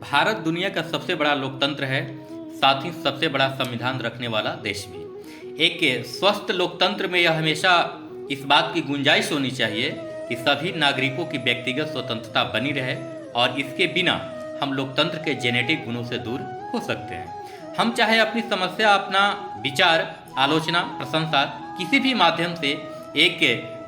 भारत दुनिया का सबसे बड़ा लोकतंत्र है, साथ ही सबसे बड़ा संविधान रखने वाला देश भी। एक स्वस्थ लोकतंत्र में यह हमेशा इस बात की गुंजाइश होनी चाहिए कि सभी नागरिकों की व्यक्तिगत स्वतंत्रता बनी रहे और इसके बिना हम लोकतंत्र के जेनेटिक गुणों से दूर हो सकते हैं। हम चाहे अपनी समस्या, अपना विचार, आलोचना, प्रशंसा किसी भी माध्यम से एक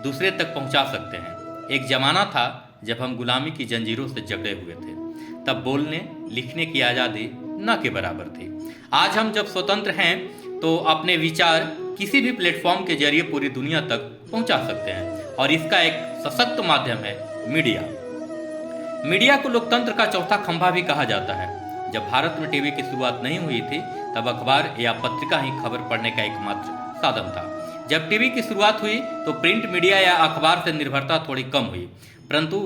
दूसरे तक पहुंचा सकते हैं। एक जमाना था जब हम गुलामी की जंजीरों से जकड़े हुए थे, तब बोलने लिखने की आज़ादी न के बराबर थी। आज हम जब स्वतंत्र हैं तो अपने विचार किसी भी प्लेटफॉर्म के जरिए पूरी दुनिया तक पहुंचा सकते हैं और इसका एक सशक्त माध्यम है मीडिया। मीडिया को लोकतंत्र का चौथा खंभा भी कहा जाता है। जब भारत में टीवी की शुरुआत नहीं हुई थी तब अखबार या पत्रिका ही खबर पढ़ने का एकमात्र साधन था। जब टीवी की शुरुआत हुई तो प्रिंट मीडिया या अखबार से निर्भरता थोड़ी कम हुई, परंतु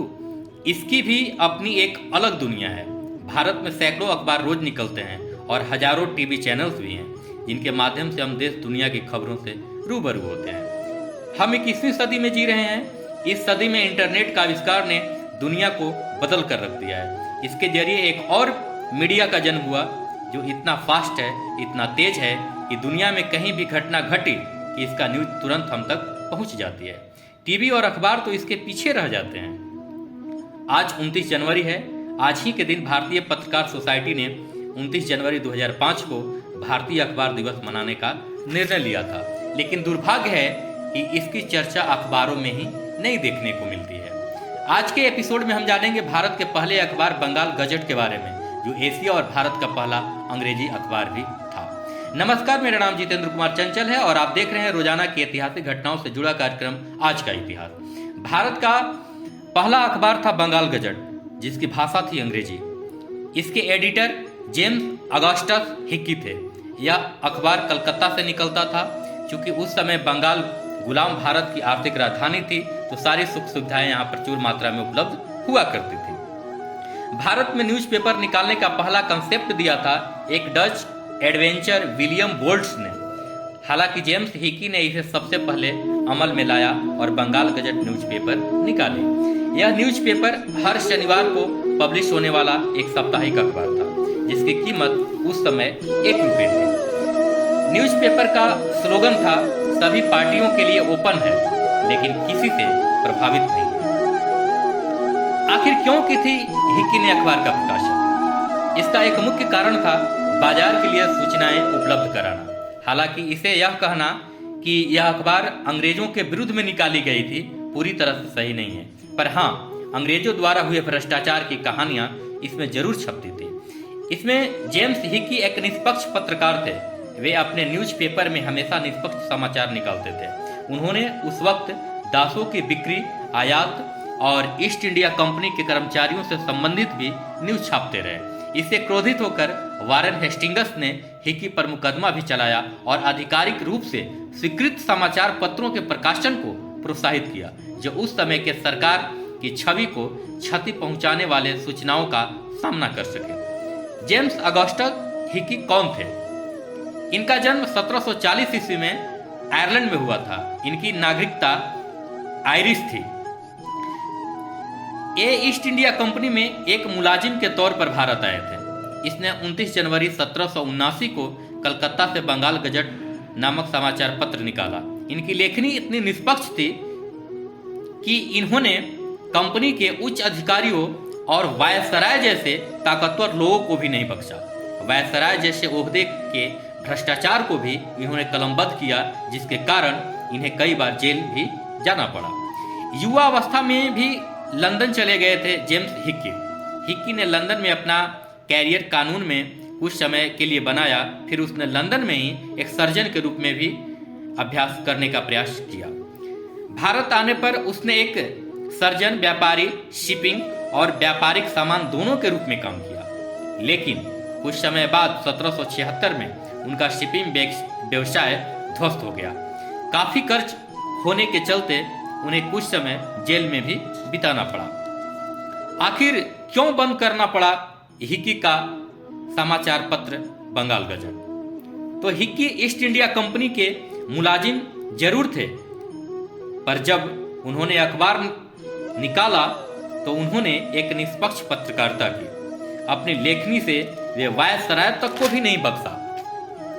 इसकी भी अपनी एक अलग दुनिया है। भारत में सैकड़ों अखबार रोज निकलते हैं और हजारों टीवी चैनल्स भी हैं जिनके माध्यम से हम देश दुनिया की खबरों से रूबरू होते हैं। हम 21वीं सदी में जी रहे हैं। इस सदी में इंटरनेट का आविष्कार ने दुनिया को बदल कर रख दिया है। इसके जरिए एक और मीडिया का जन्म हुआ जो इतना फास्ट है, इतना तेज है कि दुनिया में कहीं भी घटना घटी कि इसका न्यूज तुरंत हम तक पहुंच जाती है। टीवी और अखबार तो इसके पीछे रह जाते हैं। आज 29 जनवरी है। आज ही के दिन भारतीय पत्रकार सोसाइटी ने 29 जनवरी 2005 को भारतीय अखबार दिवस मनाने का निर्णय लिया था, लेकिन दुर्भाग्य है कि इसकी चर्चा अखबारों में ही नहीं देखने को मिलती है। आज के एपिसोड में हम जानेंगे भारत के पहले अखबार बंगाल गजट के बारे में, जो एशिया और भारत का पहला अंग्रेजी अखबार भी था। नमस्कार, मेरा नाम जितेंद्र कुमार चंचल है और आप देख रहे हैं रोजाना की ऐतिहासिक घटनाओं से जुड़ा कार्यक्रम आज का इतिहास। भारत का पहला अखबार था बंगाल गजट, जिसकी भाषा थी अंग्रेजी। इसके एडिटर जेम्स अगस्टस हिक्की थे। यह अखबार कलकत्ता से निकलता था। चूंकि उस समय बंगाल गुलाम भारत की आर्थिक राजधानी थी तो सारी सुख सुविधाएं यहाँ प्रचुर मात्रा में उपलब्ध हुआ करती थी। भारत में न्यूज़पेपर निकालने का पहला कंसेप्ट दिया था एक डच एडवेंचर विलियम बोल्ट्स ने। हालांकि जेम्स हिक्की ने इसे सबसे पहले अमल में लाया और बंगाल गजट न्यूज़पेपर निकाले। यह न्यूज़पेपर हर शनिवार को पब्लिश होने वाला एक साप्ताहिक अखबार था, जिसकी कीमत उस समय 1 रुपये थी। न्यूज़पेपर का स्लोगन था, सभी पार्टियों के लिए ओपन है लेकिन किसी से प्रभावित नहीं है। आखिर क्यों की थी हिक्की ने अखबार का प्रकाशन? इसका एक मुख्य कारण था बाजार के लिए सूचनाएं उपलब्ध कराना। हालांकि इसे यह कहना कि यह अखबार अंग्रेजों के विरुद्ध में निकाली गई थी पूरी तरह से सही नहीं है, पर हाँ, अंग्रेजों द्वारा हुए भ्रष्टाचार की कहानियां इसमें जरूर छपती थी। इसमें जेम्स हिक्की एक निष्पक्ष पत्रकार थे। वे अपने न्यूज़पेपर में हमेशा निष्पक्ष समाचार निकालते थे। उन्होंने उस वक्त दासों की बिक्री, आयात और ईस्ट इंडिया कंपनी के कर्मचारियों से संबंधित भी न्यूज छापते रहे। इससे क्रोधित होकर वारेन हेस्टिंग्स ने हिक्की पर मुकदमा भी चलाया और आधिकारिक रूप से स्वीकृत समाचार पत्रों के प्रकाशन को प्रोत्साहित किया, जो उस समय के सरकार की छवि को क्षति पहुंचाने वाले सूचनाओं का सामना कर सके। जेम्स अगस्टस हिक्की कौन थे? इनका जन्म 1740 ईस्वी में आयरलैंड में हुआ था। इनकी नागरिकता आयरिश थी। ये ईस्ट इंडिया कंपनी में एक मुलाजिम के तौर पर भारत आए थे। इसने 29 जनवरी 1779 को कलकत्ता से बंगाल गजट नामक समाचार पत्र निकाला। इनकी लेखनी इतनी निष्पक्ष थी कि इन्होंने कंपनी के उच्च अधिकारियों और वायसराय जैसे ताकतवर लोगों को भी नहीं बख्शा। वायसराय जैसे ओहदे के भ्रष्टाचार को भी इन्होंने कलमबद्ध किया, जिसके कारण इन्हें कई बार जेल भी जाना पड़ा। युवा अवस्था में भी लंदन चले गए थे जेम्स हिक्की। हिक्की ने लंदन में अपना कैरियर कानून में कुछ समय के लिए बनाया। फिर उसने लंदन में ही एक सर्जन के रूप में भी अभ्यास करने का प्रयास किया। भारत आने पर उसने एक सर्जन, व्यापारी, शिपिंग और व्यापारिक सामान दोनों के रूप में काम किया। लेकिन कुछ समय बाद 1776 में उनका शिपिंग व्यवसाय ध्वस्त हो गया। काफी कर्ज होने के चलते उन्हें कुछ समय जेल में भी बिताना पड़ा। आखिर क्यों बंद करना पड़ा हिक्की का समाचार पत्र बंगाल गजट? तो हिक्की ईस्ट इंडिया कंपनी के मुलाजिम जरूर थे, पर जब उन्होंने अखबार निकाला तो उन्होंने एक निष्पक्ष पत्रकारिता की। अपनी लेखनी से वे वायसराय तक को भी नहीं बख्शा,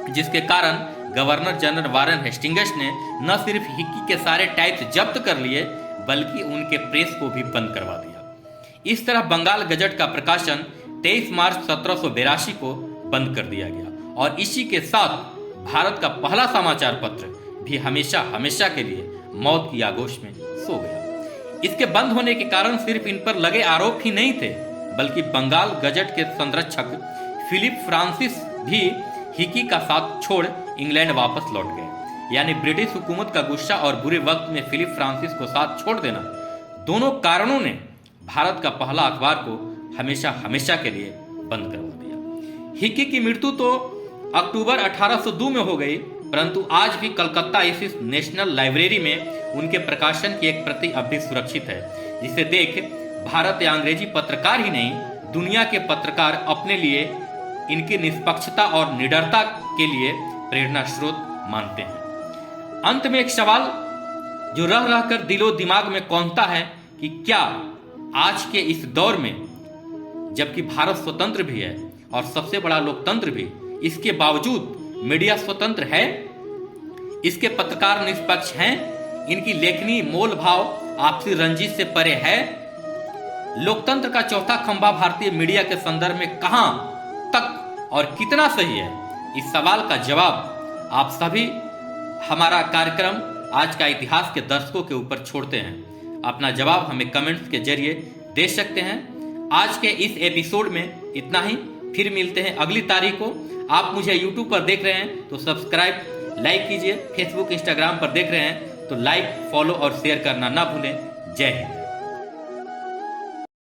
जिसके कारण गवर्नर जनरल वारेन हेस्टिंग्स ने न सिर्फ हिक्की के सारे टाइप्स जब्त कर लिए बल्कि उनके प्रेस को भी बंद करवा दिया। इस तरह बंगाल गजट का प्रकाशन 23 मार्च 1782 को बंद कर दिया गया और इसी के साथ भारत का पहला समाचार पत्र भी हमेशा हमेशा के लिए मौत की आगोश में सो गया। इसके बंद होने के कारण सिर्फ इन पर लगे आरोप ही नहीं थे, बल्कि बंगाल गजट के संरक्षक फिलिप फ्रांसिस भी हिक्की का साथ छोड़ इंग्लैंड वापस लौट गए। यानी ब्रिटिश हुकूमत का गुस्सा और बुरे वक्त में फिलिप फ्रांसिस को साथ छोड़ देना, दोनों कारणों ने भारत का पहला अखबार को हमेशा हमेशा के लिए बंद करवा दिया। हिक्की की मृत्यु तो अक्टूबर 1802 में हो गई, परंतु आज भी कलकत्ता स्थित नेशनल लाइब्रेरी में उनके प्रकाशन की एक प्रति अब भी सुरक्षित है, जिसे देख भारत या अंग्रेजी पत्रकार ही नहीं, दुनिया के पत्रकार अपने लिए इनकी निष्पक्षता और निडरता के लिए प्रेरणा स्रोत मानते हैं। अंत में एक सवाल जो रह रहकर दिलो दिमाग में कौंधता है कि क्या आज के इस दौर में, जबकि भारत स्वतंत्र भी है और सबसे बड़ा लोकतंत्र भी, इसके बावजूद मीडिया स्वतंत्र है, इसके पत्रकार निष्पक्ष हैं, इनकी लेखनी मोल भाव आपसी रंजिश से परे है? लोकतंत्र का चौथा खंभा भारतीय मीडिया के संदर्भ में कहां तक और कितना सही है? इस सवाल का जवाब आप सभी हमारा कार्यक्रम आज का इतिहास के दर्शकों के ऊपर छोड़ते हैं। अपना जवाब हमें कमेंट्स के जरिए दे सकते हैं। आज के इस एपिसोड में इतना ही, फिर मिलते हैं अगली तारीख को। आप मुझे यूट्यूब पर देख रहे हैं तो सब्सक्राइब लाइक कीजिए, फेसबुक इंस्टाग्राम पर देख रहे हैं तो लाइक फॉलो और शेयर करना ना भूलें। जय हिंद।